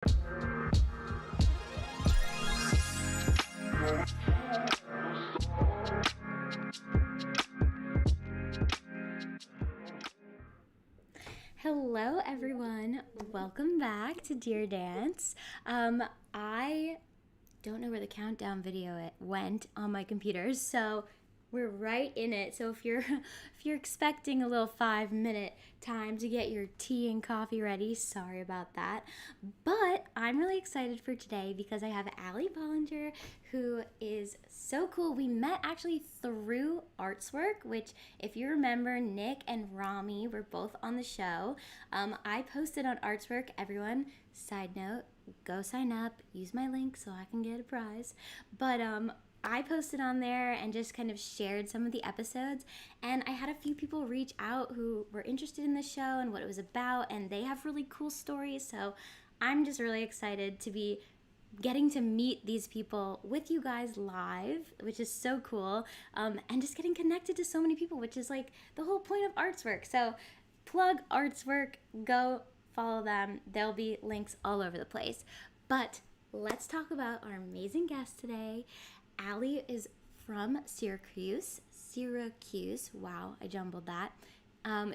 Hello everyone, welcome back to Dear Dance. I don't know where the countdown video went on my computer, so we're right in it. So if you're expecting a little 5-minute time to get your tea and coffee ready, sorry about that. But I'm really excited for today because I have Alli Bollinger, who is so cool. We met actually through Arts Wrk, which if you remember, Nick and Rami were both on the show. I posted on Arts Wrk, everyone, side note, go sign up, use my link so I can get a prize. But I posted on there and just kind of shared some of the episodes, and I had a few people reach out who were interested in the show and what it was about, and they have really cool stories. So I'm just really excited to be getting to meet these people with you guys live, which is so cool, and just getting connected to so many people, which is like the whole point of Arts Wrk. So plug Arts Wrk, go follow them. There'll be links all over the place. But let's talk about our amazing guest today. Alli is from Syracuse. Wow, I jumbled that.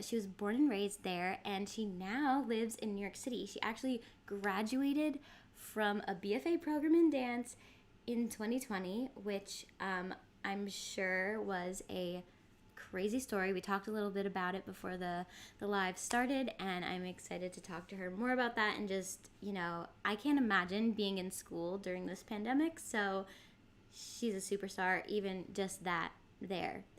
She was born and raised there, and she now lives in New York City. She actually graduated from a BFA program in dance in 2020, which I'm sure was a crazy story. We talked a little bit about it before the live started, and I'm excited to talk to her more about that. And just, I can't imagine being in school during this pandemic, so she's a superstar. Even just that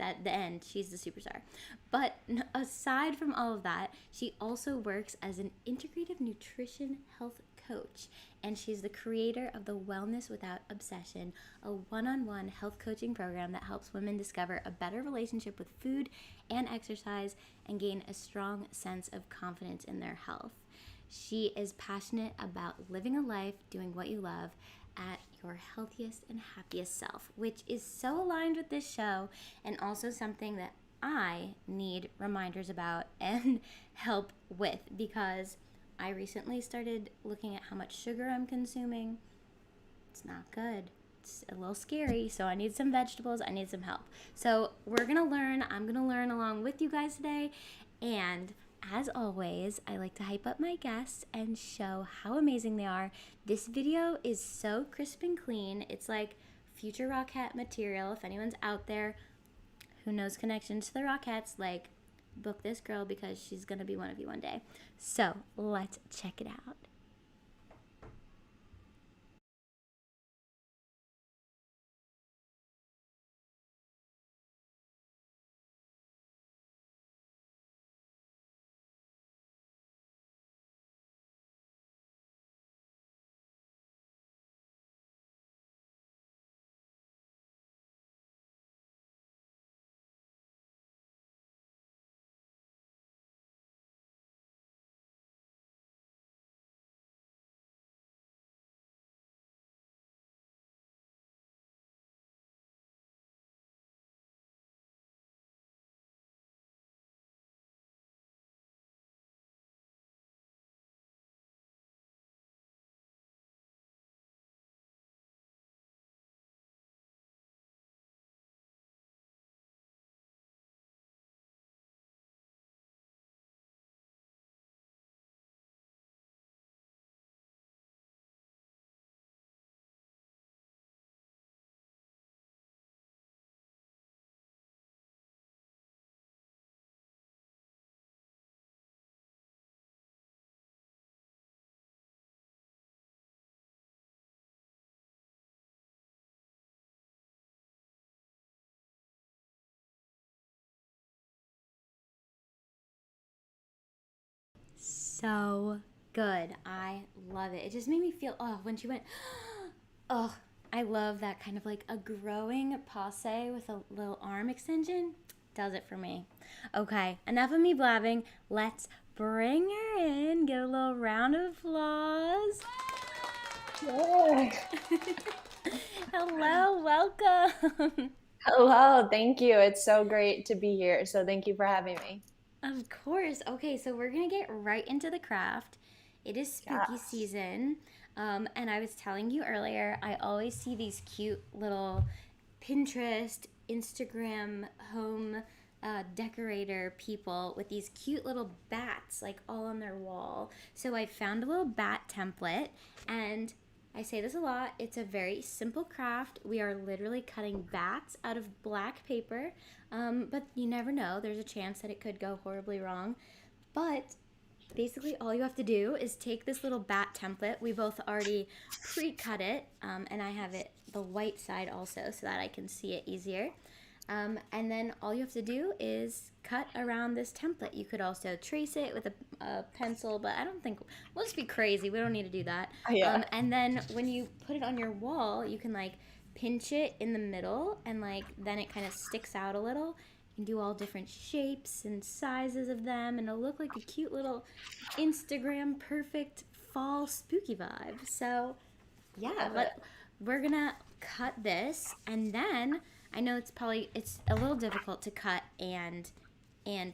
at the end, she's the superstar. But aside from all of that, she also works as an Integrative Nutrition Health Coach, and she's the creator of the Wellness Without Obsession, a one-on-one health coaching program that helps women discover a better relationship with food and exercise and gain a strong sense of confidence in their health. She is passionate about living a life doing what you love at your healthiest and happiest self, which is so aligned with this show, and also something that I need reminders about and help with, because I recently started looking at how much sugar I'm consuming. It's not good. It's a little scary, so I need some vegetables. I need some help. So we're going to learn. I'm going to learn along with you guys today, and as always, I like to hype up my guests and show how amazing they are. This video is so crisp and clean. It's like future Rockette material. If anyone's out there who knows connections to the Rockettes, like, book this girl because she's going to be one of you one day. So let's check it out. So good. I love it. It just made me feel, when she went, I love that kind of like a growing passe with a little arm extension. Does it for me. Okay, enough of me blabbing. Let's bring her in. Give a little round of applause. Yeah. Hello, welcome. Hello, thank you. It's so great to be here. So thank you for having me. Of course. Okay, so we're going to get right into the craft. It is spooky Yes. season. And I was telling you earlier, I always see these cute little Pinterest, Instagram home decorator people with these cute little bats like all on their wall. So I found a little bat template, and I say this a lot. It's a very simple craft. We are literally cutting bats out of black paper, but you never know. There's a chance that it could go horribly wrong. But basically, all you have to do is take this little bat template. We both already pre-cut it, and I have it the white side also so that I can see it easier. And then all you have to do is cut around this template. You could also trace it with a pencil, but I don't think we'll just be crazy. We don't need to do that. Yeah. And then when you put it on your wall, you can like pinch it in the middle, and like then it kind of sticks out a little. You can do all different shapes and sizes of them, and it'll look like a cute little Instagram perfect fall spooky vibe. So yeah, Love it. we're gonna cut this, and then I know it's a little difficult to cut and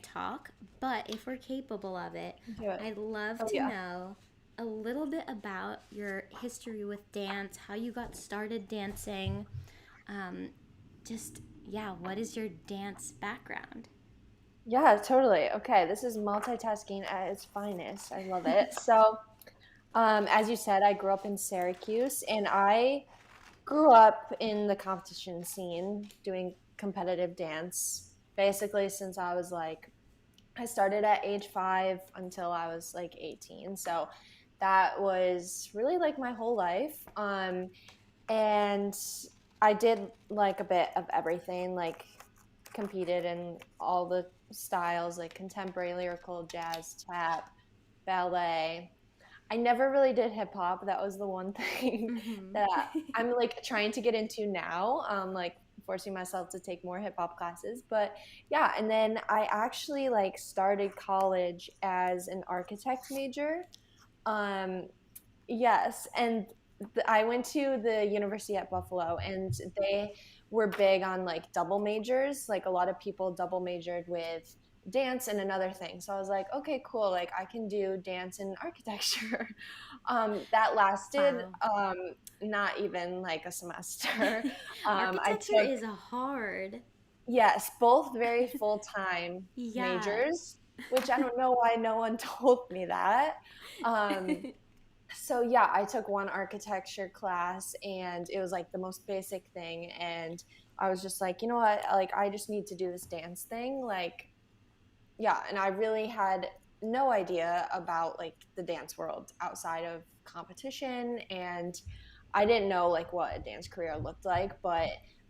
talk, but if we're capable of it, Do it. I'd love Oh to yeah. know a little bit about your history with dance, how you got started dancing. um, just yeah, what is your dance background? Yeah, totally. Okay, this is multitasking at its finest. I love it. So, as you said, I grew up in Syracuse, and I grew up in the competition scene doing competitive dance basically since I was like, I started at age 5 until I was like 18. So that was really like my whole life. And I did like a bit of everything, like competed in all the styles, like contemporary, lyrical, jazz, tap, ballet. I never really did hip hop. That was the one thing that Mm-hmm. I'm like trying to get into now, like forcing myself to take more hip hop classes. But yeah, and then I actually like started college as an architect major. Um, yes, and I went to the university at Buffalo, and they were big on like double majors. Like a lot of people double majored with dance and another thing. So I was like, okay, cool. Like I can do dance and architecture. That lasted Wow. not even like a semester. I Architecture took, is a hard. yes, both very full time Yeah. majors, which I don't know why no one told me that. Um, so yeah, I took one architecture class, and it was like the most basic thing, and I was just like, you know what, like I just need to do this dance thing, like yeah, and I really had no idea about like the dance world outside of competition, and I didn't know like what a dance career looked like, but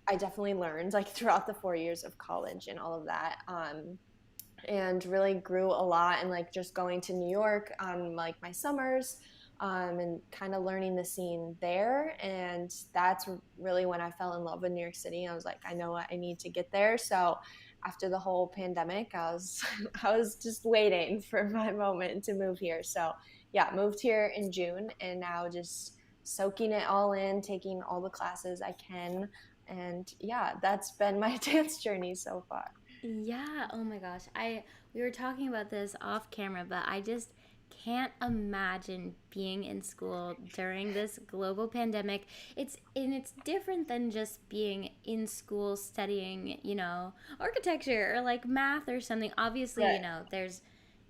I definitely learned like throughout the 4 years of college and all of that. And really grew a lot, and like just going to New York on like my summers, and kind of learning the scene there. And that's really when I fell in love with New York City. I was like, I know what I need to get there. So after the whole pandemic, I was I was just waiting for my moment to move here. So yeah, moved here in June, and now just soaking it all in, taking all the classes I can. And yeah, that's been my dance journey so far. Yeah, oh my gosh. We were talking about this off camera, but I just can't imagine being in school during this global pandemic. It's different than just being in school studying, architecture or like math or something. Obviously, Right.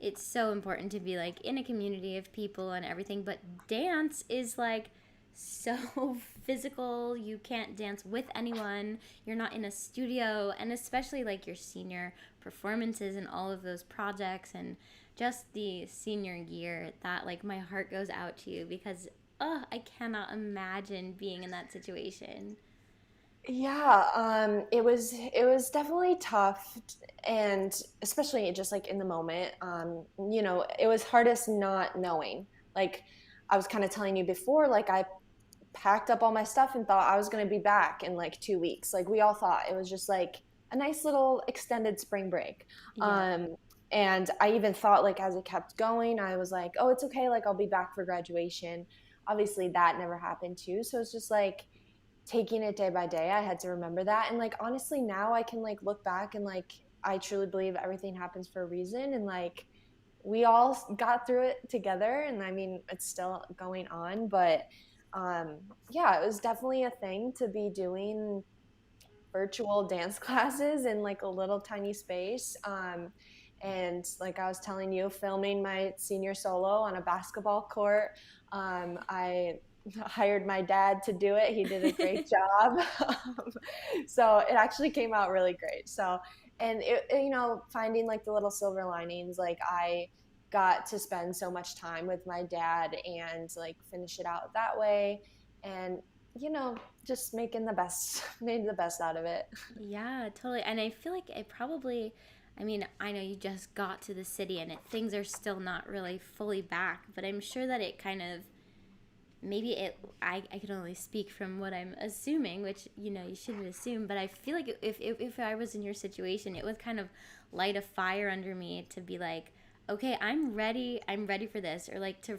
it's so important to be like in a community of people and everything, but dance is like so physical. You can't dance with anyone. You're not in a studio, and especially like your senior performances and all of those projects and just the senior year, that like my heart goes out to you because I cannot imagine being in that situation. Yeah, it was definitely tough, and especially just like in the moment, it was hardest not knowing. Like I was kind of telling you before, like I packed up all my stuff and thought I was going to be back in like 2 weeks. Like we all thought it was just like a nice little extended spring break. Yep. Um, and I even thought like as it kept going, I was like, oh, it's okay. Like I'll be back for graduation. Obviously that never happened too. So it's just like taking it day by day. I had to remember that. And like honestly now I can like look back and like I truly believe everything happens for a reason, and like we all got through it together, and I mean, it's still going on, but yeah, it was definitely a thing to be doing virtual dance classes in like a little tiny space. And like I was telling you, filming my senior solo on a basketball court. I hired my dad to do it. He did a great job. So it actually came out really great. So, and finding like the little silver linings, like I got to spend so much time with my dad and like finish it out that way. And just made the best out of it. Yeah, totally. And I feel like it probably, I mean, I know you just got to the city and things are still not really fully back, but I'm sure that it kind of, maybe I can only speak from what I'm assuming, which, you shouldn't assume, but I feel like if I was in your situation, it would kind of light a fire under me to be like, okay, I'm ready for this, or like to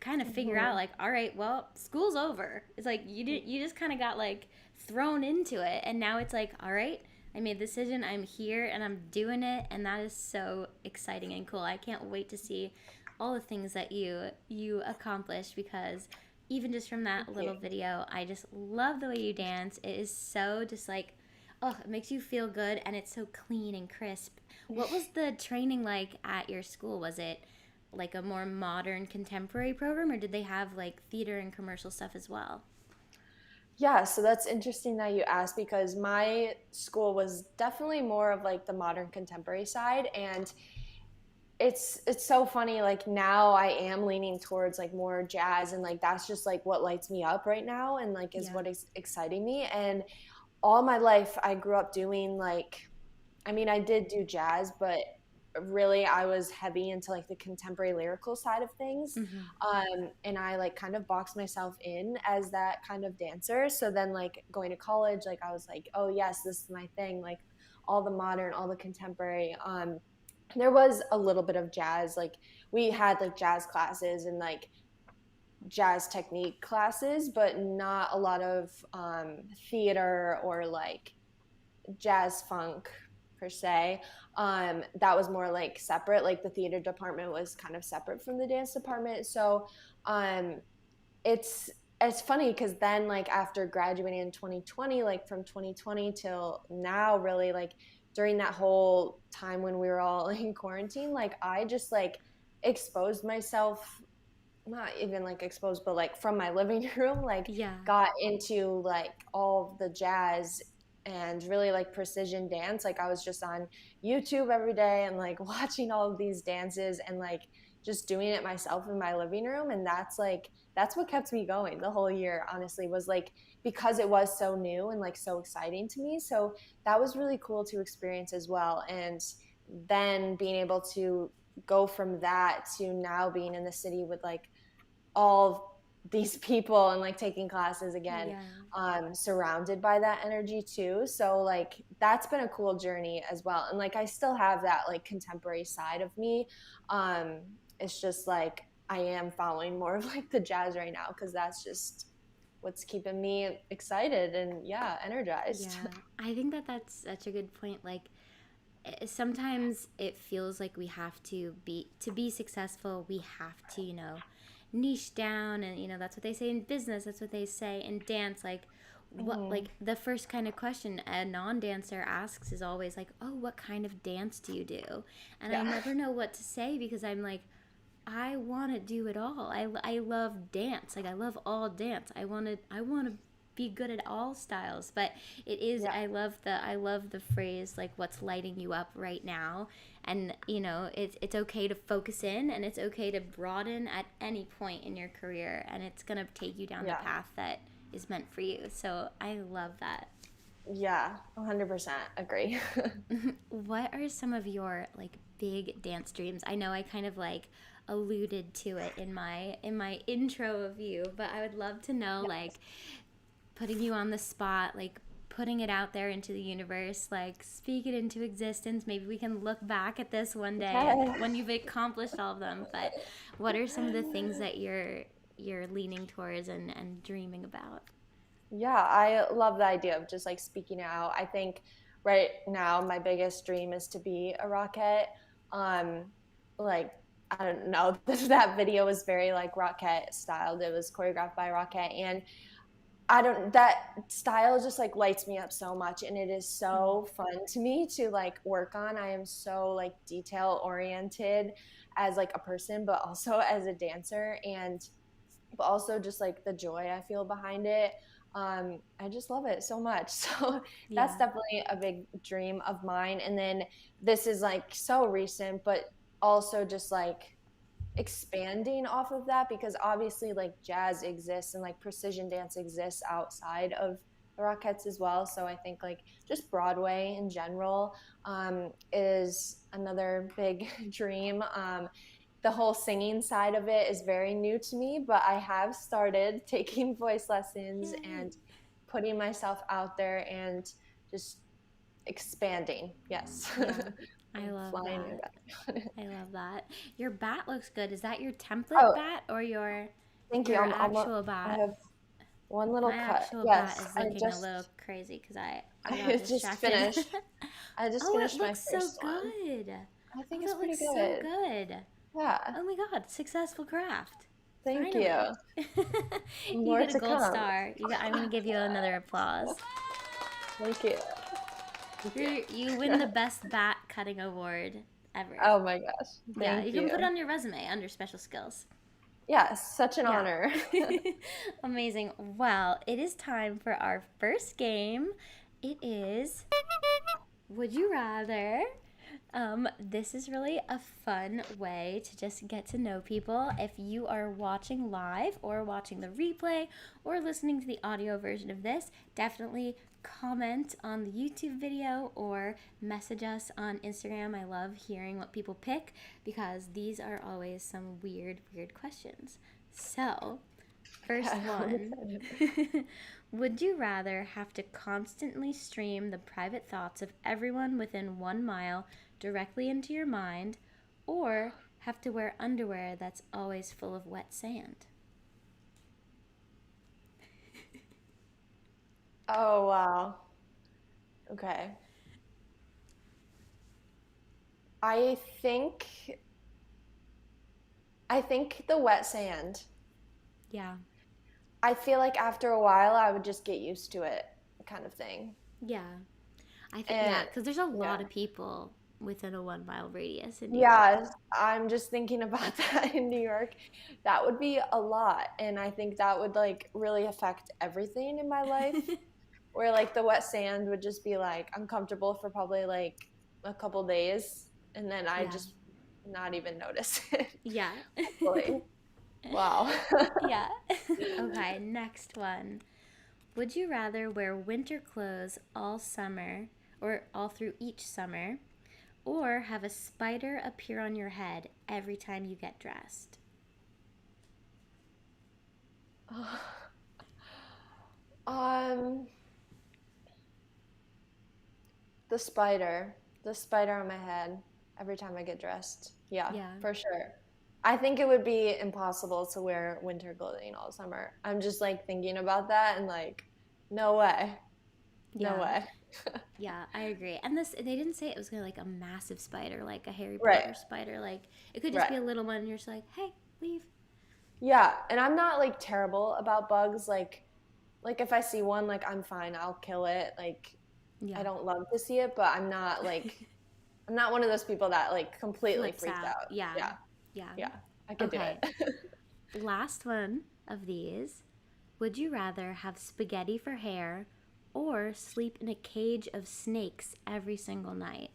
kind of figure out like, all right, well, school's over. It's like you just kind of got like thrown into it, and now it's like, all right, I made a decision, I'm here and I'm doing it, and that is so exciting and cool. I can't wait to see all the things that you accomplish, because even just from that little video, I just love the way you dance. It is so just like, oh, it makes you feel good, and it's so clean and crisp. What was the training like at your school? Was it like a more modern contemporary program, or did they have like theater and commercial stuff as well? Yeah, so that's interesting that you asked, because my school was definitely more of like the modern contemporary side. And it's so funny, like now I am leaning towards like more jazz, and like that's just like what lights me up right now, and like is Yeah. what is exciting me. And all my life I grew up doing like, I mean, I did do jazz, but really I was heavy into like the contemporary lyrical side of things. Hmm. And I like kind of boxed myself in as that kind of dancer. So then like going to college, like I was like, oh yes, this is my thing. Like all the modern, all the contemporary. There was a little bit of jazz. Like we had like jazz classes and like jazz technique classes, but not a lot of theater or like jazz funk per se. That was more like separate. Like the theater department was kind of separate from the dance department. So um, it's it's funny because then like after graduating in 2020, like from 2020 till now, really like during that whole time when we were all in quarantine, like I just like exposed myself, not even like exposed, but like from my living room, like Yeah. got into like all the jazz and really like precision dance. Like I was just on YouTube every day and like watching all of these dances and like just doing it myself in my living room. And that's what kept me going the whole year, honestly, was like because it was so new and like so exciting to me. So that was really cool to experience as well. And then being able to go from that to now being in the city with like all these people and like taking classes again, Yeah. surrounded by that energy too. So like that's been a cool journey as well. And like I still have that like contemporary side of me. um it's just like I am following more of like the jazz right now because that's just what's keeping me excited and yeah, energized. Yeah. I think that that's such a good point. Like, sometimes it feels like we have to be successful, we have to, niche down, and that's what they say in business, that's what they say in dance. Like, what, Hmm. like the first kind of question a non-dancer asks is always like, oh, what kind of dance do you do? And I Yeah. never know what to say, because I'm like, I want to do it all. I love dance. Like, I love all dance. I want to be good at all styles. But it is, Yeah. I love the phrase like, what's lighting you up right now. And it's okay to focus in, and it's okay to broaden at any point in your career, and it's going to take you down the Yeah. path that is meant for you. So I love that. Yeah, 100% agree. What are some of your like big dance dreams? I know I kind of like alluded to it in my intro of you, but I would love to know, Yeah. like, putting you on the spot, like putting it out there into the universe, like speak it into existence. Maybe we can look back at this one day and Yeah. when you've accomplished all of them. But what are some of the things that you're leaning towards and dreaming about? Yeah, I love the idea of just like speaking out. I think right now my biggest dream is to be a rocket. Um, like I don't know, that video was very like Rocket styled. It was choreographed by Rocket, and that style just like lights me up so much, and it is so fun to me to like work on. I am so like detail oriented as like a person, but also as a dancer, and but also just like the joy I feel behind it. I just love it so much. So that's Yeah. definitely a big dream of mine. And then this is like so recent, but also just like expanding off of that, because obviously like jazz exists and like precision dance exists outside of the Rockettes as well. So I think like just Broadway in general is another big dream. The whole singing side of it is very new to me, but I have started taking voice lessons and putting myself out there and just expanding. Yes. Yeah. I love Flying my that. bat. I love that. Your bat looks good. Is that your template Oh, bat or thank you. your actual I bat? have one little My cut. actual bat Yes, is looking a little crazy because I got I just distracted. finished. I just Oh, it finished my looks so first one. good. I Oh, think it's that pretty looks so good. good. Yeah. Oh my God, successful craft. Thank you. Finally. You More get a to gold come. star. I'm gonna give you another applause. Thank you. You win the best bat cutting award ever. Oh my gosh. Yeah, Thank you can you. put it on your resume under special skills. Yes, such an Yeah. honor. Amazing. Well, it is time for our first game. It is Would You Rather? This is really a fun way to just get to know people. If you are watching live or watching the replay or listening to the audio version of this, definitely comment on the YouTube video or message us on Instagram. I love hearing what people pick because these are always some weird questions. So, first one. Would you rather have to constantly stream the private thoughts of everyone within 1 mile directly into your mind, or have to wear underwear that's always full of wet sand? Oh, wow. Okay. I think the wet sand. Yeah. I feel like after a while I would just get used to it, kind of thing. Yeah. I think, And because there's a lot yeah. of people within a 1 mile radius in New York. Yeah, I'm just thinking about that in New York. That would be a lot, and I think that would like really affect everything in my life. Where like the wet sand would just be like uncomfortable for probably like a couple days, and then I Yeah. just not even notice it. Yeah. Hopefully. Wow. Yeah. Okay, next one. Would you rather wear winter clothes all summer or all through each summer, or have a spider appear on your head every time you get dressed? The spider on my head every time I get dressed. Yeah, for sure. I think it would be impossible to wear winter clothing all summer. I'm just like thinking about that and like, no way. No way. Yeah, I agree. And they didn't say it was gonna like a massive spider, like a Harry Potter spider. Like it could just be a little one, and you're just like, hey, leave. Yeah, and I'm not like terrible about bugs. Like if I see one, like I'm fine. I'll kill it. Like I don't love to see it, but I'm not like I'm not one of those people that like completely freaks out. Yeah. I could do it. Last one of these. Would you rather have spaghetti for hair or sleep in a cage of snakes every single night?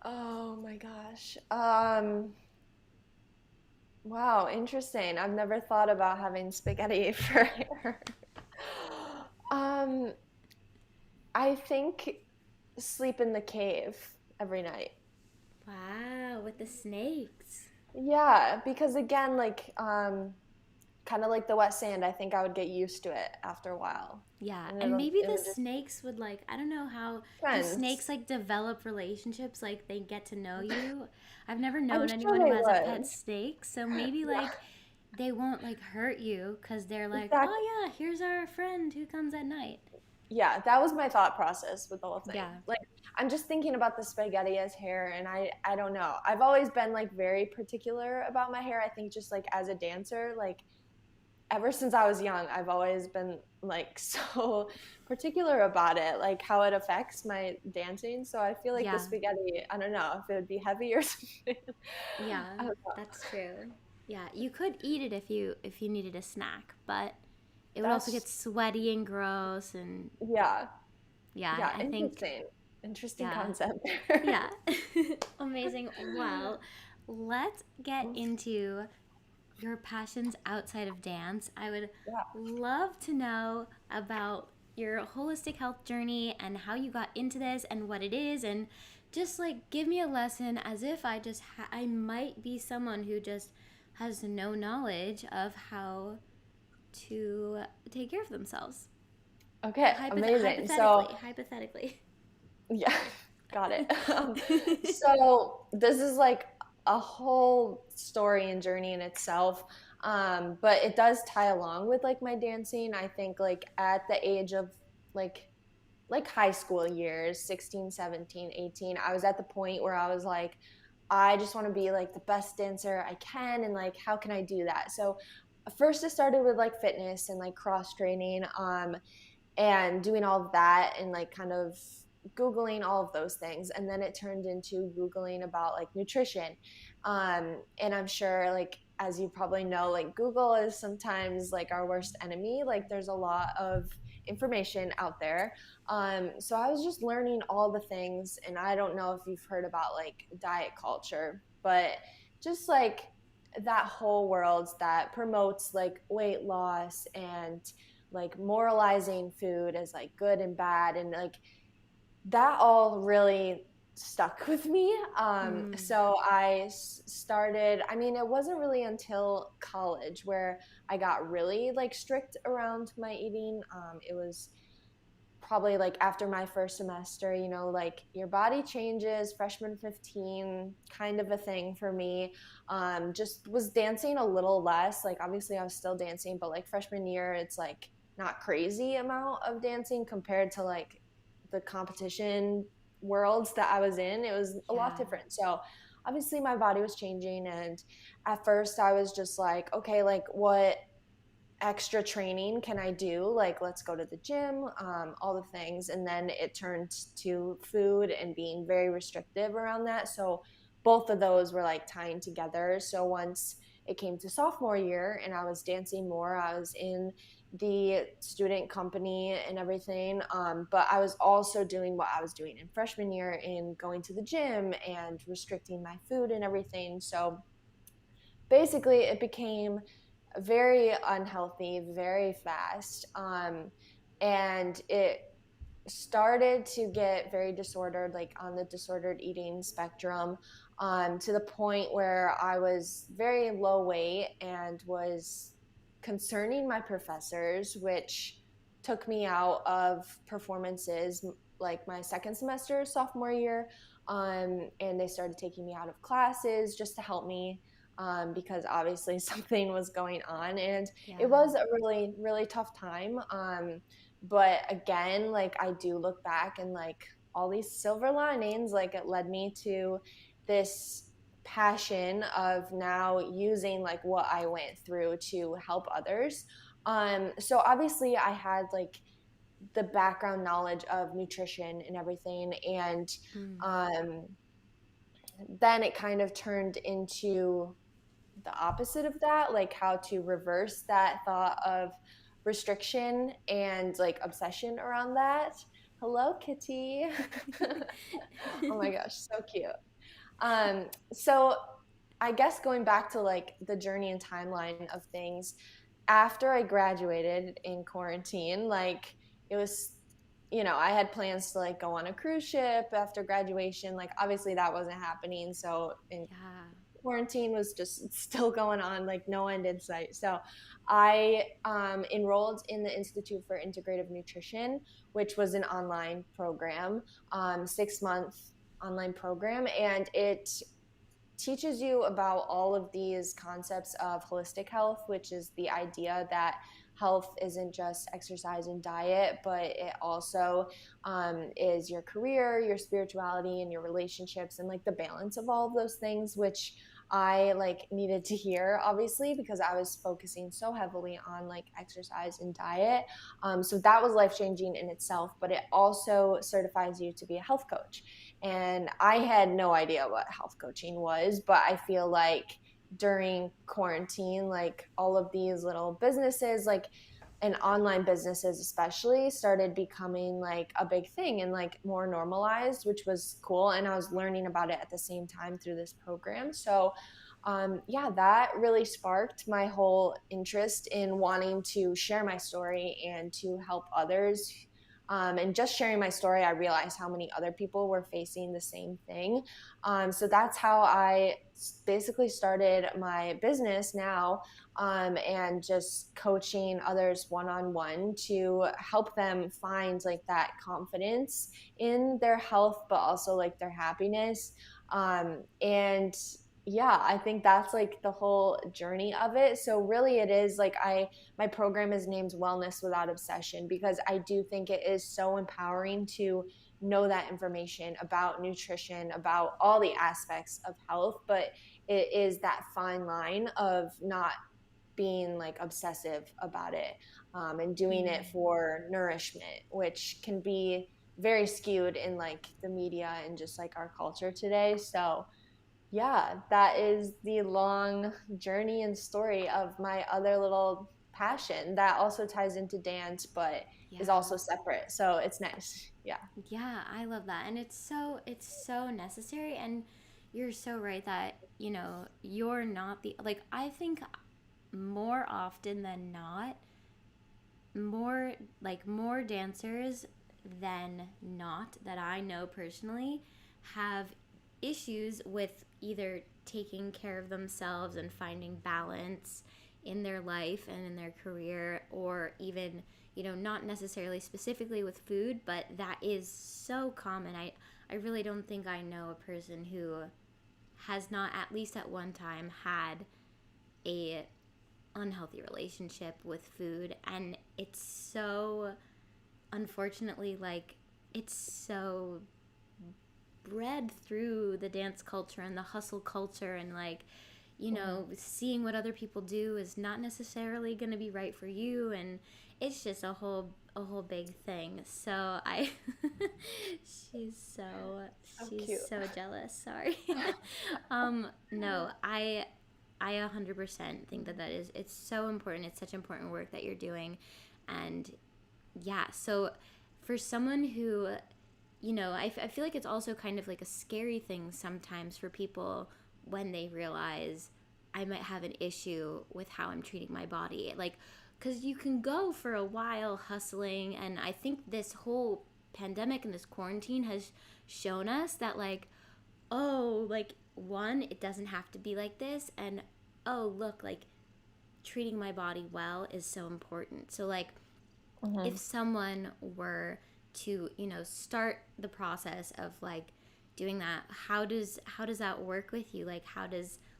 Oh my gosh. Wow, interesting. I've never thought about having spaghetti for hair. I think sleep in the cave every night. Wow, with the snakes. Yeah, because again, like kind of like the wet sand, I think I would get used to it after a while. Yeah, and maybe the snakes would like, I don't know how do snakes like develop relationships, like they get to know you. I've never known anyone who has a pet snake, so maybe like they won't like hurt you because they're like, oh yeah, here's our friend who comes at night. Yeah, that was my thought process with the whole thing. Yeah. Like, I'm just thinking about the spaghetti as hair, and I don't know. I've always been like very particular about my hair. I think just like as a dancer, like ever since I was young, I've always been like so particular about it, like how it affects my dancing. So I feel like the Yeah. spaghetti, I don't know if it would be heavy or something. Yeah, I don't know. that's true. Yeah, you could eat it if you needed a snack, but it would also get That's sweaty and gross and yeah, yeah, yeah, I think interesting yeah. concept there. Yeah. Amazing. Well, let's get into your passions outside of dance. I would Yeah. love to know about your holistic health journey and how you got into this and what it is, and just like give me a lesson as if I might be someone who just has no knowledge of how to take care of themselves. Okay, amazing. So Hypothetically. yeah, got it. So this is like a whole story and journey in itself. But it does tie along with like my dancing. I think like at the age of like high school years, 16, 17, 18, I was at the point where I was like, I just want to be like the best dancer I can, and like how can I do that? So first it started with like fitness and like cross training. And doing all of that and like kind of googling all of those things, and then it turned into googling about like nutrition. And I'm sure, like, as you probably know, like Google is sometimes like our worst enemy. Like there's a lot of information out there. So I was just learning all the things, and I don't know if you've heard about like diet culture, but just like that whole world that promotes like weight loss and like moralizing food as like good and bad, and like that all really stuck with me. Mm, So started, I mean, it wasn't really until college where I got really like strict around my eating. It was probably like after my first semester, like your body changes, freshman 15 kind of a thing for me. Just was dancing a little less. Like obviously I was still dancing, but like freshman year, it's like not crazy amount of dancing compared to like the competition worlds that I was in. It was a lot yeah. different. So obviously my body was changing, and at first I was just like, okay, like what extra training can I do? Like, let's go to the gym, all the things. And then it turned to food and being very restrictive around that. So both of those were like tying together. So once it came to sophomore year and I was dancing more, I was in the student company and everything. But I was also doing what I was doing in freshman year in going to the gym and restricting my food and everything. So basically, it became very unhealthy very fast. And it started to get very disordered, like on the disordered eating spectrum, to the point where I was very low weight and was concerning my professors, which took me out of performances like my second semester, sophomore year. And they started taking me out of classes just to help me, because obviously something was going on. And it Yeah. was a really, really tough time. But again, like I do look back and like all these silver linings, like it led me to this passion of now using like what I went through to help others. So obviously I had like the background knowledge of nutrition and everything. And Mm, um, then it kind of turned into the opposite of that, like how to reverse that thought of restriction and like obsession around that. Hello, Kitty. Oh my gosh, so cute. So I guess going back to like the journey and timeline of things, after I graduated in quarantine, like it was, I had plans to like go on a cruise ship after graduation. Like obviously that wasn't happening. So in yeah. quarantine was just still going on, like no end in sight. So I enrolled in the Institute for Integrative Nutrition, which was an online program, 6 month online program, and it teaches you about all of these concepts of holistic health, which is the idea that health isn't just exercise and diet, but it also is your career, your spirituality, and your relationships, and like the balance of all of those things, which I like needed to hear, obviously, because I was focusing so heavily on like exercise and diet. So that was life changing in itself, but it also certifies you to be a health coach. And I had no idea what health coaching was, but I feel like during quarantine, like all of these little businesses, like and online businesses especially, started becoming like a big thing and like more normalized, which was cool. And I was learning about it at the same time through this program. So yeah, that really sparked my whole interest in wanting to share my story and to help others. And just sharing my story, I realized how many other people were facing the same thing. So that's how I basically started my business now, and just coaching others one-on-one to help them find like that confidence in their health, but also like their happiness. And yeah, I think that's like the whole journey of it. So really it is like my program is named Wellness Without Obsession, because I do think it is so empowering to know that information about nutrition, about all the aspects of health, but it is that fine line of not being like obsessive about it, and doing it for nourishment, which can be very skewed in like the media and just like our culture today. So yeah, that is the long journey and story of my other little passion that also ties into dance, but is Yeah. also separate. So it's nice. Yeah. Yeah, I love that. And it's so necessary, and you're so right that, you're not the like I think more often than not, more dancers than not that I know personally have issues with either taking care of themselves and finding balance in their life and in their career, or even, not necessarily specifically with food, but that is so common. I really don't think I know a person who has not at least at one time had a unhealthy relationship with food. And it's so, unfortunately, like, it's so bred through the dance culture and the hustle culture, and like, seeing what other people do is not necessarily going to be right for you, and it's just a whole big thing. So I she's so So she's cute. so jealous. Sorry. No, I 100% think it's so important. It's such important work that you're doing. And yeah, so for someone who, I feel like it's also kind of like a scary thing sometimes for people when they realize I might have an issue with how I'm treating my body. Like, because you can go for a while hustling. And I think this whole pandemic and this quarantine has shown us that, like, oh, like, one, it doesn't have to be like this. And, oh, look, like, treating my body well is so important. So, like, if someone were to, start the process of, like, doing that, how does that work with you? Like,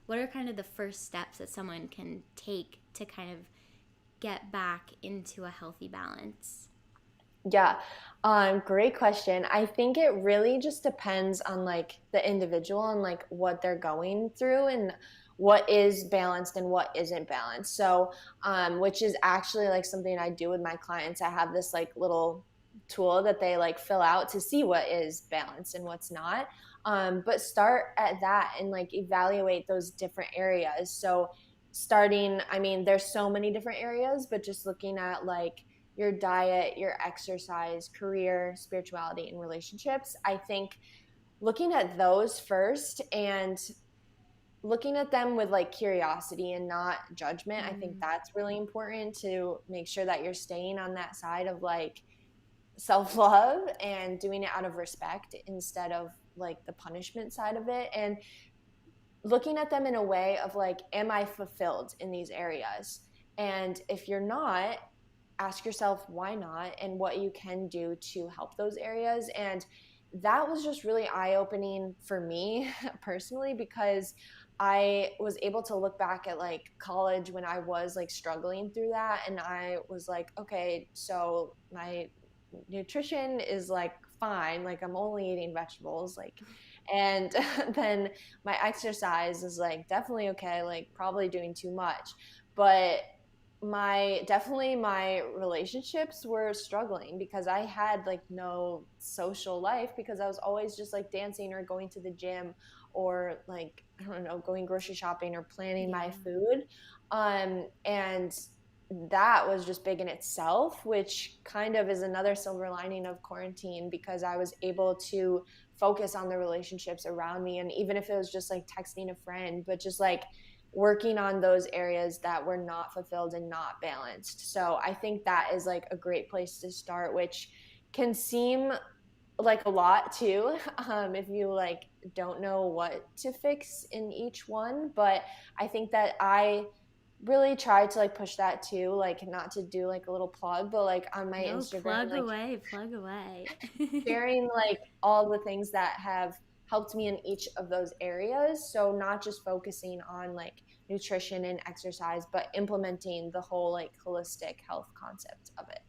what are kind of the first steps that someone can take to kind of get back into a healthy balance? Yeah. Great question. I think it really just depends on like the individual and like what they're going through and what is balanced and what isn't balanced. So, which is actually like something I do with my clients. I have this like little tool that they like fill out to see what is balanced and what's not. But start at that and like evaluate those different areas. So starting, I mean, there's so many different areas, but just looking at like your diet, your exercise, career, spirituality, and relationships. I think looking at those first and looking at them with like curiosity and not judgment, I think that's really important to make sure that you're staying on that side of like self-love and doing it out of respect instead of like the punishment side of it. And looking at them in a way of like, am I fulfilled in these areas? And if you're not, ask yourself why not and what you can do to help those areas. And that was just really eye-opening for me personally, because I was able to look back at like college when I was like struggling through that, and I was like, okay, so my nutrition is like fine, like I'm only eating vegetables, like, and then my exercise is like definitely okay, like probably doing too much, but my relationships were struggling because I had like no social life, because I was always just like dancing or going to the gym, or like, I don't know, going grocery shopping or planning Yeah. my food. And that was just big in itself, which kind of is another silver lining of quarantine, because I was able to focus on the relationships around me. And even if it was just like texting a friend, but just like working on those areas that were not fulfilled and not balanced. So I think that is like a great place to start, which can seem like a lot too, if you like don't know what to fix in each one. But I think that I really try to like push that too, like not to do like a little plug, but like on my No, Instagram, plug like away, plug away. sharing like all the things that have helped me in each of those areas. So not just focusing on like nutrition and exercise, but implementing the whole like holistic health concept of it.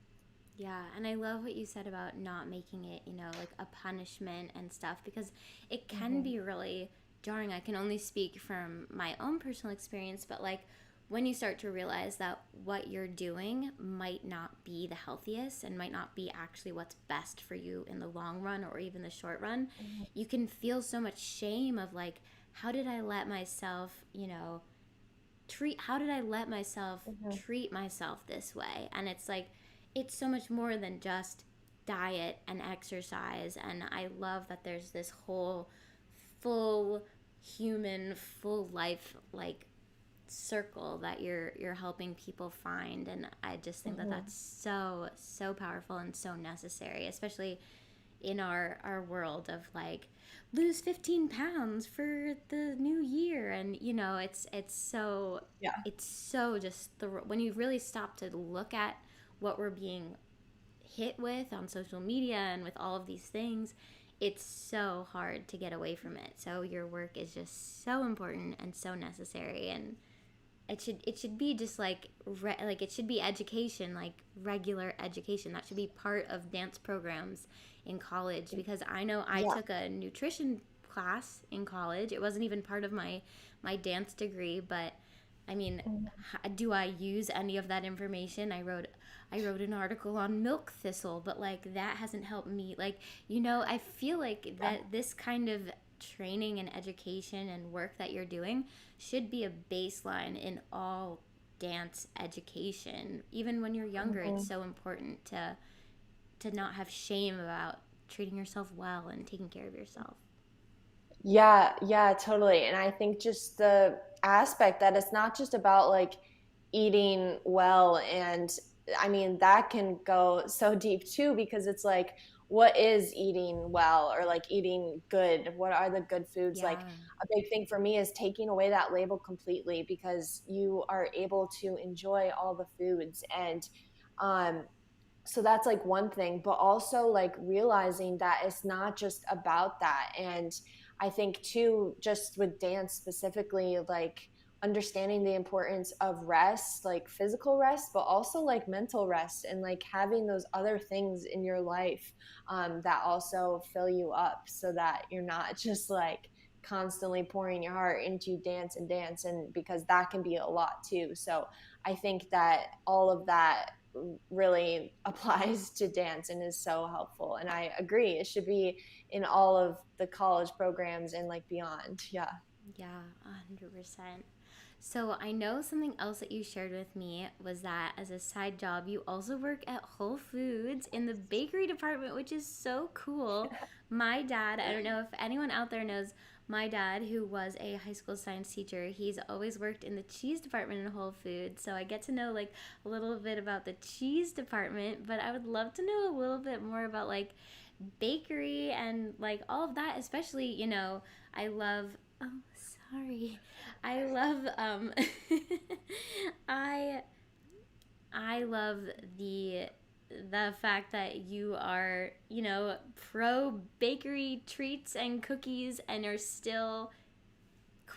Yeah, and I love what you said about not making it, like a punishment and stuff, because it can Mm-hmm. be really jarring. I can only speak from my own personal experience, but like when you start to realize that what you're doing might not be the healthiest and might not be actually what's best for you in the long run or even the short run, you can feel so much shame of like, how did I let myself, how did I let myself Mm-hmm. treat myself this way? And it's like, it's so much more than just diet and exercise. And I love that there's this whole full human, full life like circle that you're helping people find. And I just think that Mm-hmm. that's so powerful and so necessary, especially in our world of like lose 15 pounds for the new year. And Yeah. it's so just the when you really stop to look at what we're being hit with on social media and with all of these things, it's so hard to get away from it. So your work is just so important and so necessary. And it should be just like like it should be education, like regular education that should be part of dance programs in college, because I know I Yeah. took a nutrition class in college. It wasn't even part of my dance degree, but I mean, do I use any of that information? I wrote an article on milk thistle, but like that hasn't helped me. Like, I feel like Yeah. that this kind of training and education and work that you're doing should be a baseline in all dance education. Even when you're younger, it's Mm-hmm. so important to not have shame about treating yourself well and taking care of yourself. Yeah, yeah, totally. And I think just the aspect that it's not just about like eating well, and I mean that can go so deep too, because it's like, what is eating well or like eating good? What are the good foods? Like, Yeah. a big thing for me is taking away that label completely, because you are able to enjoy all the foods. And um so that's like one thing, but also like realizing that it's not just about that. And I think too, just with dance specifically, like understanding the importance of rest, like physical rest, but also like mental rest, and like having those other things in your life, that also fill you up, so that you're not just like constantly pouring your heart into dance and dance, and because that can be a lot too. So I think that all of that really applies to dance and is so helpful. And I agree, it should be in all of the college programs and like beyond. Yeah. Yeah, 100%. So I know something else that you shared with me was that as a side job, you also work at Whole Foods in the bakery department, which is so cool. My dad, I don't know if anyone out there knows my dad, who was a high school science teacher, he's always worked in the cheese department in Whole Foods. So I get to know like a little bit about the cheese department, but I would love to know a little bit more about like bakery and like all of that, especially, I love, oh, sorry. I love I I love the the fact that you are, pro bakery treats and cookies and are still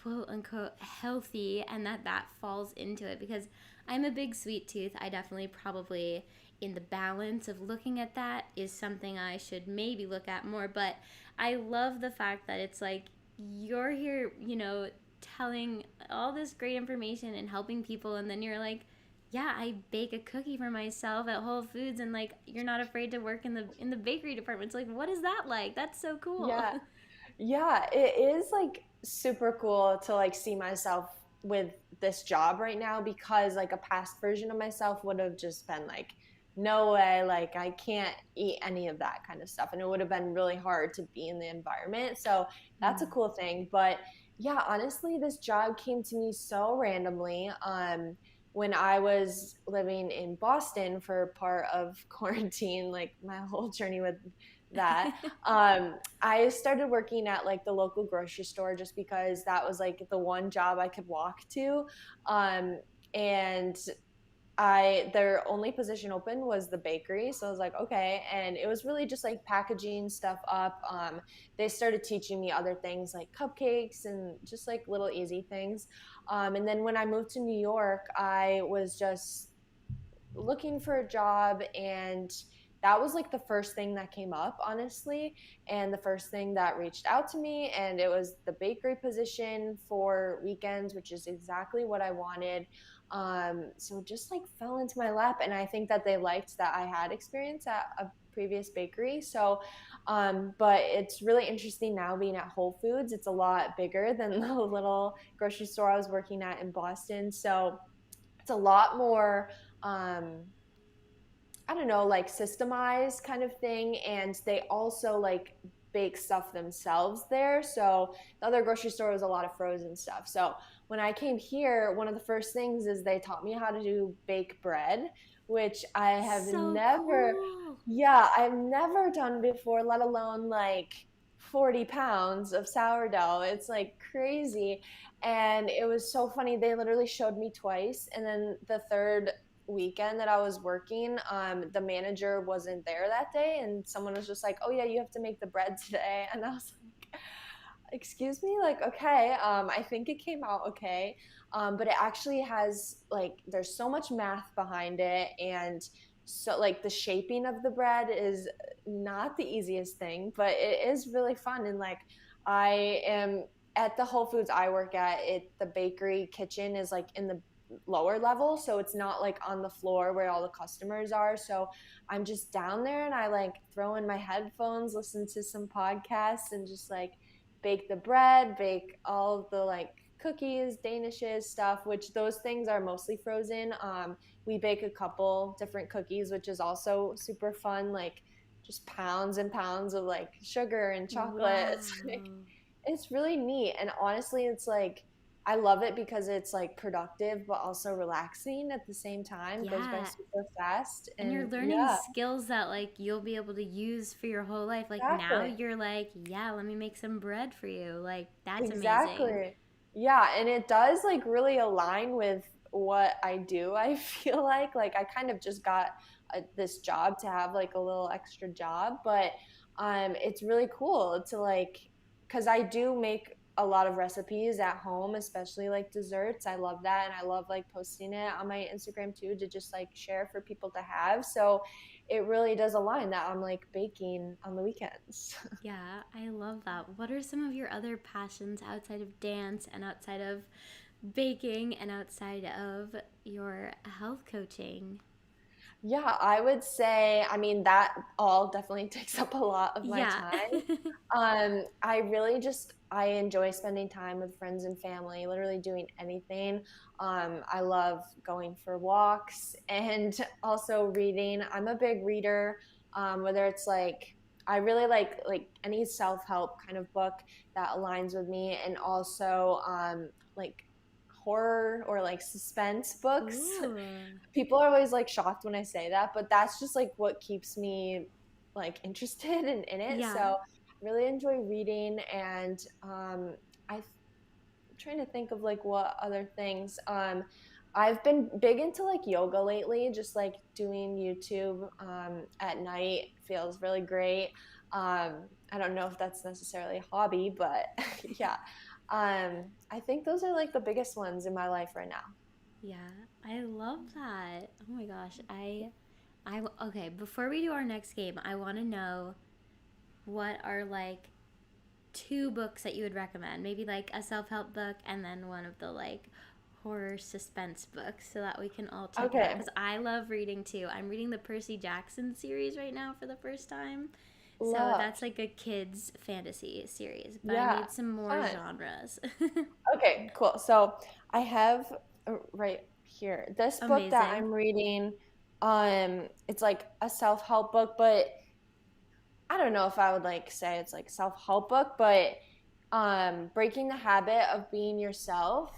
quote unquote healthy, and that falls into it, because I'm a big sweet tooth. I definitely probably, in the balance of looking at that, is something I should maybe look at more. But I love the fact that it's like you're here, telling all this great information and helping people, and then you're like, yeah, I bake a cookie for myself at Whole Foods, and like you're not afraid to work in the bakery department. It's like, what is that like? That's so cool. Yeah. Yeah, it is like super cool to like see myself with this job right now, because like a past version of myself would have just been like, no way, like I can't eat any of that kind of stuff. And it would have been really hard to be in the environment. So that's a Mm. cool thing. But yeah, honestly, this job came to me so randomly. When I was living in Boston for part of quarantine, like my whole journey with that. I started working at like the local grocery store just because that was like the one job I could walk to. And their only position open was the bakery. So I was like, okay. And it was really just like packaging stuff up. They started teaching me other things like cupcakes and just like little easy things. And then when I moved to New York, I was just looking for a job, and that was like the first thing that came up, honestly, and the first thing that reached out to me, and it was the bakery position for weekends, which is exactly what I wanted. So just like fell into my lap, and I think that they liked that I had experience at a previous bakery. So but it's really interesting now being at Whole Foods. It's a lot bigger than the little grocery store I was working at in Boston, so it's a lot more um I don't know, like systemized kind of thing. And they also like bake stuff themselves there. So the other grocery store was a lot of frozen stuff. So when I came here, one of the first things is they taught me how to do bake bread, which I have So never, cool. yeah, I've never done before, let alone like 40 pounds of sourdough. It's like crazy. And it was so funny. They literally showed me twice. And then the third weekend that I was working, the manager wasn't there that day, and someone was just like, "Oh yeah, you have to make the bread today," and I was like, "Excuse me, like okay." I think it came out okay, but it actually has like there's so much math behind it, and so like the shaping of the bread is not the easiest thing, but it is really fun. And like I am at the Whole Foods I work at, it the bakery kitchen is like in the lower level, so it's not like on the floor where all the customers are. So I'm just down there, and I like throw in my headphones, listen to some podcasts, and just like bake the bread, bake all the like cookies, danishes, stuff, which those things are mostly frozen. We bake a couple different cookies, which is also super fun, like just pounds and pounds of like sugar and chocolate. It's like Wow. it's really neat. And honestly, it's like I love it because it's like productive but also relaxing at the same time. It goes by Yeah. super fast. And you're And learning yeah, skills that like you'll be able to use for your whole life. Like now exactly. you're like, yeah, let me make some bread for you. Like that's amazing. Exactly. Yeah, and it does like really align with what I do. I feel like I kind of just got this job to have like a little extra job, but it's really cool to like cuz I do make a lot of recipes at home, especially like desserts. I love that, and I love like posting it on my Instagram too to just like share for people to have. So it really does align that I'm like baking on the weekends. Yeah, I love that. What are some of your other passions outside of dance and outside of baking and outside of your health coaching? Yeah, I would say, I mean, that all definitely takes up a lot of my Yeah. time. I really just I enjoy spending time with friends and family, literally doing anything. I love going for walks and also reading. I'm a big reader, whether it's like I really like any self-help kind of book that aligns with me, and also like horror or like suspense books. Ooh. People are always like shocked when I say that, but that's just like what keeps me like interested in it. So Yeah. I really enjoy reading, and I'm trying to think of like what other things. I've been big into like yoga lately, just like doing YouTube at night feels really great. I don't know if that's necessarily a hobby, but yeah. I think those are like the biggest ones in my life right now. Yeah, I love that. Oh my gosh. Okay, before we do our next game, I want to know what are like two books that you would recommend. Maybe like a self-help book and then one of the like horror suspense books so that we can all check it out Okay, because I love reading too. I'm reading the Percy Jackson series right now for the first time. So love. that's like a kids fantasy series, but I Yeah, need some more fun. genres. Okay, cool. So I have right here this book that Amazing. I'm reading. It's like a self-help book, but I don't know if I would like say it's like self-help book, but Breaking the Habit of Being Yourself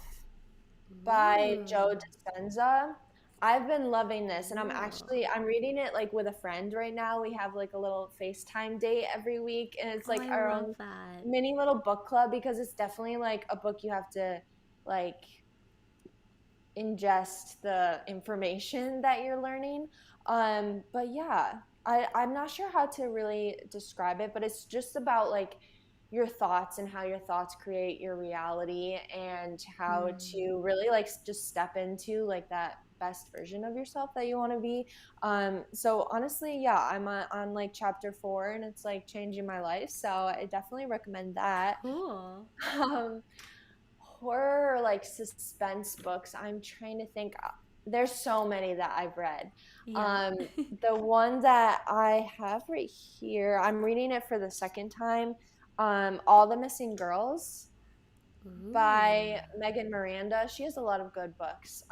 by Joe Ooh, Dispenza. I've been loving this, and cool. I'm reading it like with a friend right now. We have like a little FaceTime date every week, and it's Oh, like I our love own that. mini little book club because it's definitely like a book you have to like ingest the information that you're learning. But yeah, I'm not sure how to really describe it, but it's just about like your thoughts and how your thoughts create your reality and how Hmm. to really like just step into like that best version of yourself that you want to be. So honestly, yeah, I'm on like chapter 4 and it's like changing my life. So I definitely recommend that. Cool. Um, Horror or like suspense books, I'm trying to think. There's so many that I've read. Yeah. Um, the one that I have right here, I'm reading it for the second time. All the Missing Girls Ooh. by Megan Miranda. She has a lot of good books.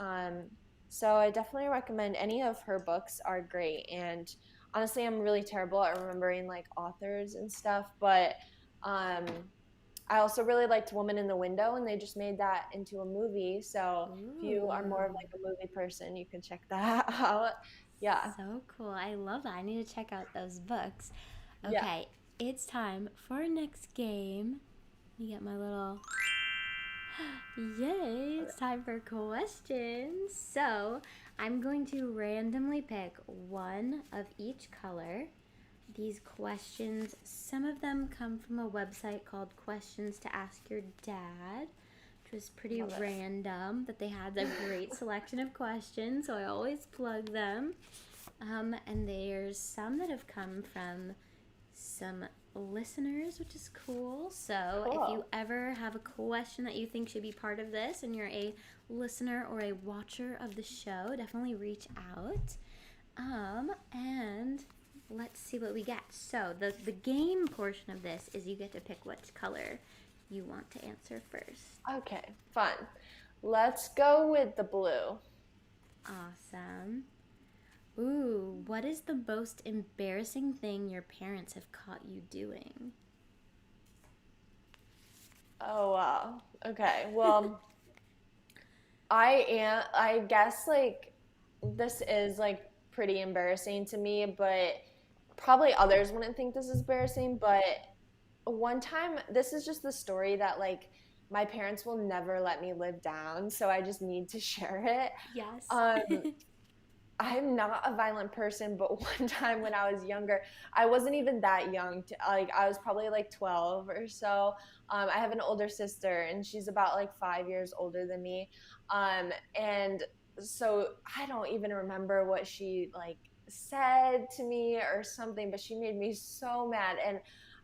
So I definitely recommend any of her books are great. And honestly, I'm really terrible at remembering like authors and stuff, but um, I also really liked Woman in the Window, and they just made that into a movie. So if you are more of Ooh. like a movie person, you can check that out. Yeah, So cool. I love that. I need to check out those books. yeah. Okay, it's time for our next game. Let me get my little. Yay! It's time for questions. So, I'm going to randomly pick one of each color. These questions, some of them come from a website called Questions to Ask Your Dad, which was pretty Love it. random, but they had a great selection of questions, so I always plug them. And there's some that have come from some listeners, which is cool. So if you Cool. ever have a question that you think should be part of this and you're a listener or a watcher of the show, definitely reach out. And let's see what we get. So the game portion of this is you get to pick which color you want to answer first. Okay, fun. Let's go with the blue. Awesome. Ooh, what is the most embarrassing thing your parents have caught you doing? Oh wow. Okay. Well, I guess like this is like pretty embarrassing to me, but probably others wouldn't think this is embarrassing, but one time, this is just the story that like my parents will never let me live down, so I just need to share it. Yes. Um, I'm not a violent person, but one time when I was younger, I wasn't even that young. Like I was probably like 12 or so. I have an older sister, and she's about like 5 years older than me. And so I don't even remember what she like said to me or something, but she made me so mad, and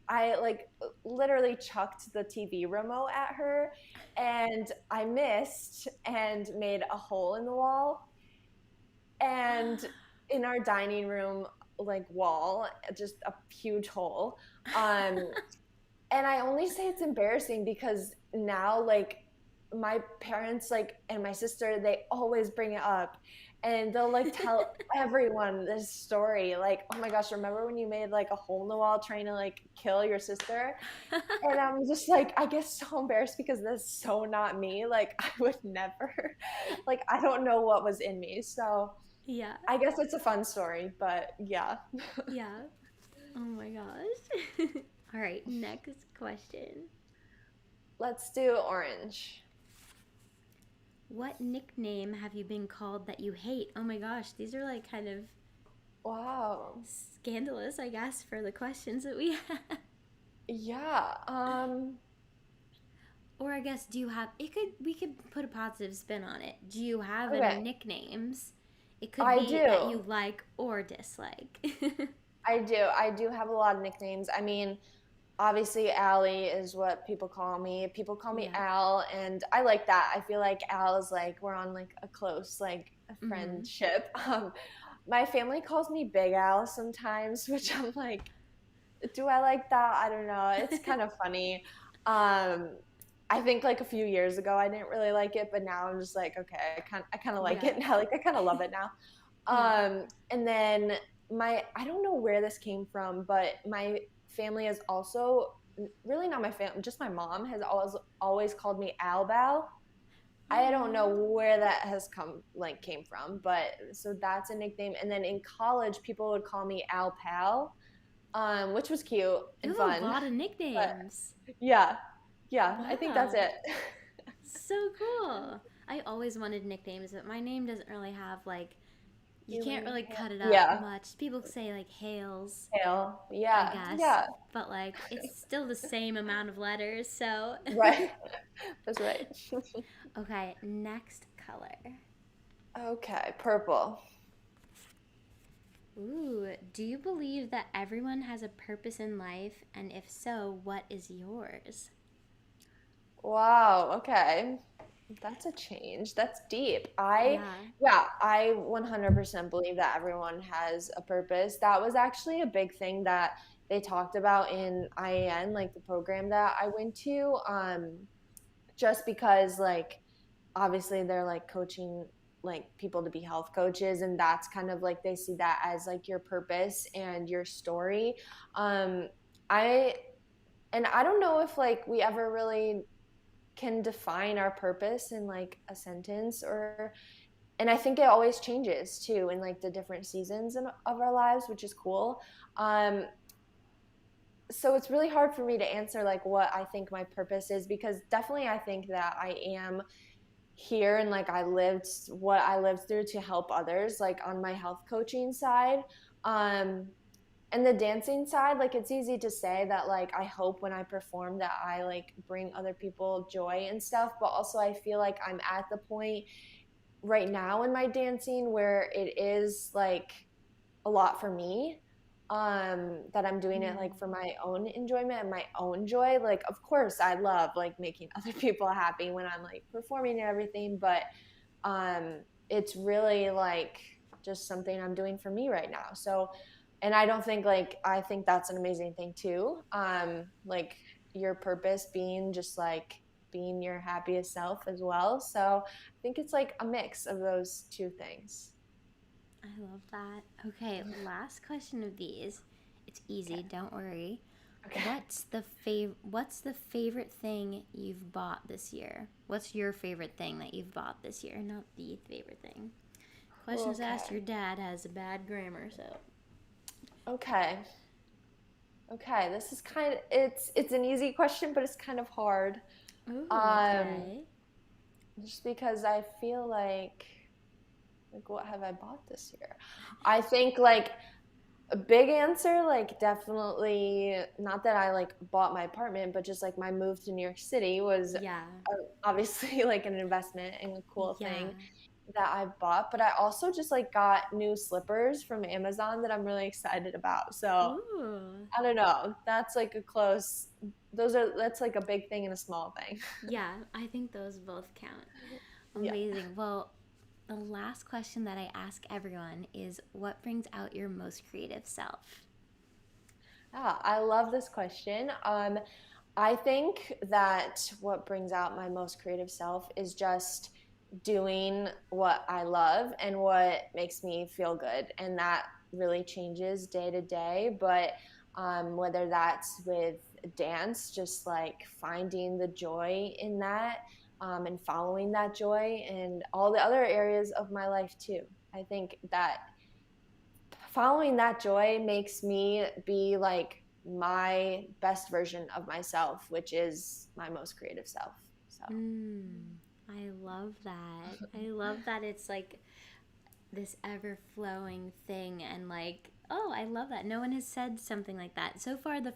I like literally chucked the TV remote at her, and I missed and made a hole in the wall and in our dining room like wall, just a huge hole. um and I only say it's embarrassing because now like my parents like and my sister, they always bring it up, and they'll like tell everyone this story like, oh my gosh, remember when you made like a hole in the wall trying to like kill your sister? And I'm just like, I get so embarrassed because that's so not me. Like I would never like, I don't know what was in me. So Yeah. I guess it's a fun story, but yeah. Yeah. Oh my gosh. All right, next question. Let's do orange. What nickname have you been called that you hate? Oh my gosh, these are like kind of Wow. scandalous, I guess, for the questions that we have. Yeah. Or I guess, do you have, we could put a positive spin on it. Do you have any Okay. nicknames? It could I be that do. you like or dislike. I do. I do have a lot of nicknames. I mean, obviously Allie is what people call me. People call me Yeah. Al, and I like that. I feel like Al is like we're on like a close like a Mm-hmm. friendship. My family calls me Big Al sometimes, which I'm like, do I like that? I don't know. It's kind of funny. Um, I think like a few years ago I didn't really like it, but now I'm just like, okay, I kind of like Yeah. it now. Like I kind of love it now. Yeah. And then I don't know where this came from, but my family is also really not my family, just my mom has always called me Al Bao. I don't know Aww. where that has came from, but so that's a nickname. And then in college, people would call me Al Pal, which was cute You and have a fun. lot of But nicknames. yeah, yeah, I think that's Wow. it. So cool. I always wanted nicknames, but my name doesn't really have like, you can't Really? really cut it up Yeah, much. People say like Hales, Hale. I Yeah, guess, yeah, but like it's still the same amount of letters, so. right. That's right. Okay, next color. Okay, purple. Ooh, do you believe that everyone has a purpose in life? And if so, what is yours? Wow, okay. That's a change. That's deep. Yeah. Yeah, I 100% believe that everyone has a purpose. That was actually a big thing that they talked about in IAN, like the program that I went to. Just because like obviously they're like coaching like people to be health coaches, and that's kind of like they see that as like your purpose and your story. Um, I I don't know if like we ever really can define our purpose in like a sentence, or and I think it always changes too in like the different seasons of our lives, which is cool. um so it's really hard for me to answer like what I think my purpose is, because definitely I think that I am here and like I lived what I lived through to help others, like on my health coaching side. um and the dancing side, like it's easy to say that like I hope when I perform that I like bring other people joy and stuff, but also I feel like I'm at the point right now in my dancing where it is like a lot for me, that I'm doing it like Mm. for my own enjoyment and my own joy. Like of course I love like making other people happy when I'm like performing and everything, but it's really like just something I'm doing for me right now. So, and I don't think like I think that's an amazing thing too. Like your purpose being just like being your happiest self as well. So I think it's like a mix of those two things. I love that. Okay, last question of these. It's easy, don't worry. Okay. What's the favorite thing you've bought this year? What's your favorite thing that you've bought this year? Not the favorite thing. Questions asked, Okay. your dad has a bad grammar, so. Okay. Okay. This is kind of it's an easy question, but it's kind of hard. Ooh, Um, okay. just because I feel like what have I bought this year? I think like a big answer, like definitely not that I like bought my apartment, but just like my move to New York City was Yeah. obviously like an investment and a cool Yeah. thing that I bought. But I also just like got new slippers from Amazon that I'm really excited about. So Ooh. I don't know. That's like a close. That's like a big thing and a small thing. Yeah, I think those both count. Yeah. Amazing. Well, the last question that I ask everyone is what brings out your most creative self? Ah, I love this question. I think that what brings out my most creative self is just doing what I love and what makes me feel good. And that really changes day to day. But whether that's with dance, just like finding the joy in that, and following that joy, and all the other areas of my life too. I think that following that joy makes me be like my best version of myself, which is my most creative self. So, Mm. I love that. I love that it's like this ever flowing thing, and like, oh, I love that. No one has said something like that. So far, the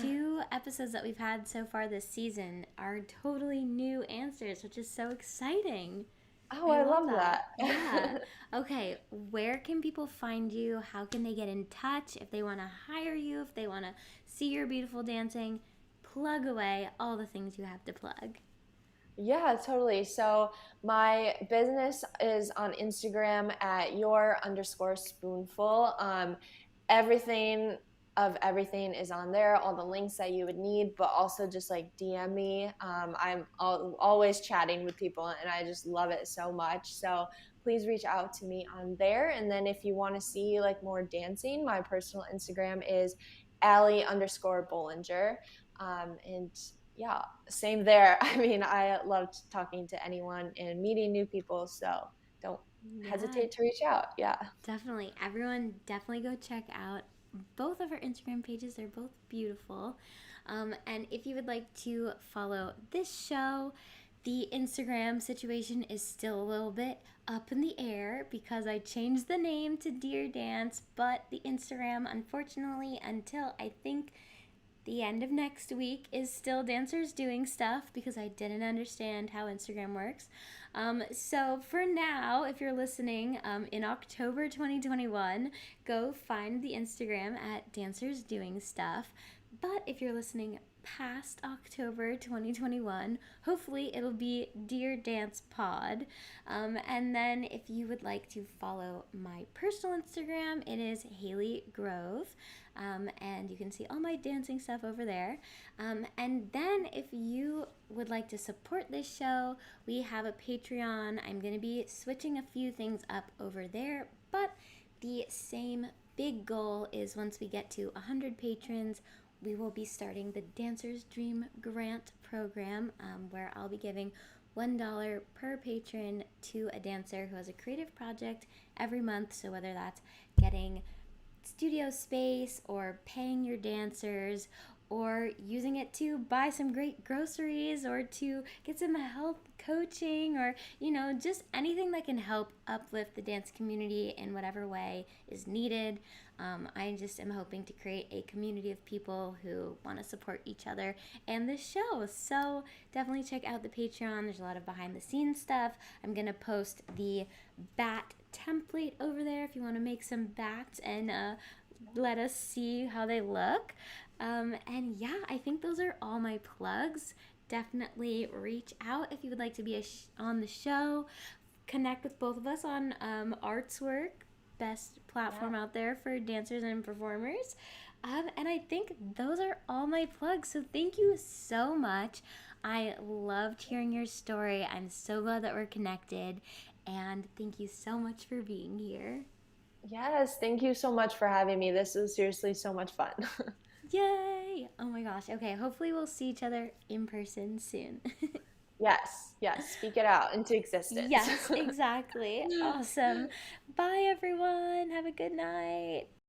two episodes that we've had so far this season are totally new answers, which is so exciting. Oh, I I love love that. that. Yeah. Okay, where can people find you? How can they get in touch if they want to hire you, if they want to see your beautiful dancing? Plug away all the things you have to plug. Yeah, totally. So my business is on Instagram at your underscore spoonful. Everything of everything is on there, all the links that you would need, but also just like DM me. I'm always chatting with people and I just love it so much. So please reach out to me on there. And then if you want to see like more dancing, my personal Instagram is Alli underscore Bollinger. And yeah, same there. I mean, I loved talking to anyone and meeting new people, so don't Yeah, hesitate to reach out. Yeah. definitely. Everyone, definitely go check out both of our Instagram pages. They're both beautiful. And if you would like to follow this show, the Instagram situation is still a little bit up in the air because I changed the name to Dear Dance, but the Instagram, unfortunately, until I think the end of next week, is still dancers doing stuff because I didn't understand how Instagram works. So for now, if you're listening in October 2021, go find the Instagram at dancers doing stuff. But if you're listening past October 2021, hopefully it'll be Dear Dance Pod. And then if you would like to follow my personal Instagram, it is Haley Grove. And you can see all my dancing stuff over there. And then, if you would like to support this show, we have a Patreon. I'm going to be switching a few things up over there, but the same big goal is once we get to 100 patrons, we will be starting the Dancer's Dream Grant program, where I'll be giving $1 per patron to a dancer who has a creative project every month. So, whether that's getting studio space or paying your dancers or using it to buy some great groceries or to get some health coaching or just anything that can help uplift the dance community in whatever way is needed. I just am hoping to create a community of people who want to support each other and this show. So definitely check out the Patreon. There's a lot of behind the scenes stuff. I'm going to post the bat template over there if you want to make some bats and let us see how they look. And yeah, I think those are all my plugs. Definitely reach out if you would like to be on the show. Connect with both of us on Arts Wrk, best platform out there for dancers and performers. And I think those are all my plugs. So thank you so much. I loved hearing your story. I'm so glad that we're connected. And thank you so much for being here. Yes, thank you so much for having me. This was seriously so much fun. Yay! Oh my gosh. Okay, hopefully we'll see each other in person soon. Yes, yes, speak it out into existence. Yes, exactly. Awesome. Bye, everyone. Have a good night.